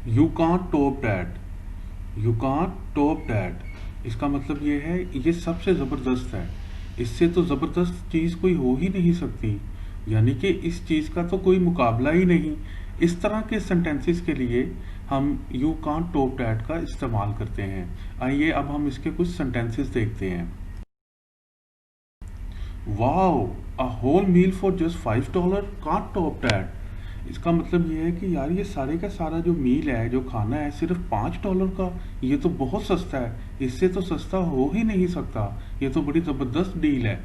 You can't top that, you can't top that इसका मतलब ये है ये सबसे ज़बरदस्त है, इससे तो ज़बरदस्त चीज़ कोई हो ही नहीं सकती, यानी कि इस चीज़ का तो कोई मुकाबला ही नहीं। इस तरह के सेंटेंसेस के लिए हम यू कांट टॉप दैट का इस्तेमाल करते हैं। आइए अब हम इसके कुछ सेंटेंसेस देखते हैं। Wow, a whole meal for just $5, can't top that. इसका मतलब ये है कि यार ये सारे का सारा जो मील है, जो खाना है, सिर्फ $5 का, ये तो बहुत सस्ता है, इससे तो सस्ता हो ही नहीं सकता, ये तो बड़ी ज़बरदस्त डील है।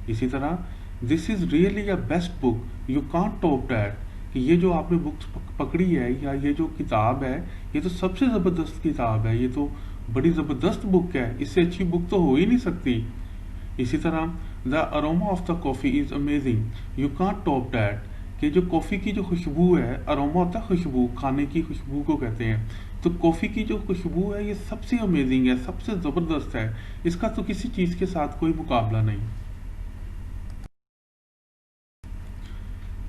इसी तरह this is really a best book, you can't top that, कि ये जो आपने बुक्स पकड़ी है या ये जो किताब है, ये तो सबसे ज़बरदस्त किताब है, ये तो बड़ी ज़बरदस्त बुक है, इससे अच्छी बुक तो हो ही नहीं सकती। इसी तरह the aroma of the coffee is amazing, you can't top that, कि जो कॉफ़ी की जो खुशबू है, अरोमा होता है खुशबू, खाने की खुशबू को कहते हैं, तो कॉफ़ी की जो खुशबू है ये सबसे अमेजिंग है, सबसे ज़बरदस्त है, इसका तो किसी चीज़ के साथ कोई मुकाबला नहीं।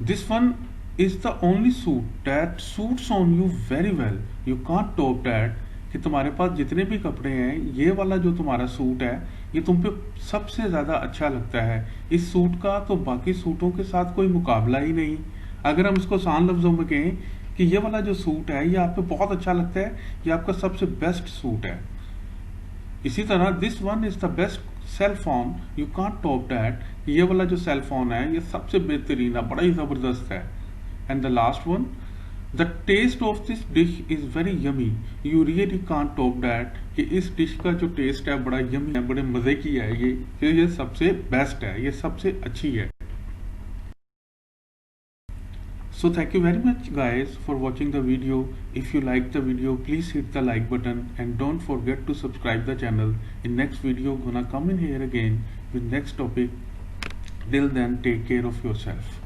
This one is the only suit that suits on you very well, you can't top that, कि तुम्हारे पास जितने भी कपड़े हैं, ये वाला जो तुम्हारा सूट है, ये तुम पे सबसे ज़्यादा अच्छा लगता है, इस सूट का तो बाकी सूटों के साथ कोई मुकाबला ही नहीं। अगर हम इसको आसान लफ्ज़ों में कहें कि ये वाला जो सूट है ये आप पे बहुत अच्छा लगता है, ये आपका सबसे बेस्ट सूट है। इसी तरह this one is the best cell phone, you can't top that, ये वाला जो सेल फोन है ये सबसे बेहतरीन है, बड़ा ही ज़बरदस्त है। And the last one, the taste of this dish is very yummy, you really can't top that, कि इस डिश का जो टेस्ट है बड़ा यमी है, बड़े मज़े की है, ये सबसे बेस्ट है, ये सबसे अच्छी है। So thank you very much guys for watching the video. If you like the video, please hit the like button and don't forget to subscribe the channel. In next video gonna come in here again with next topic. Till then, take care of yourself.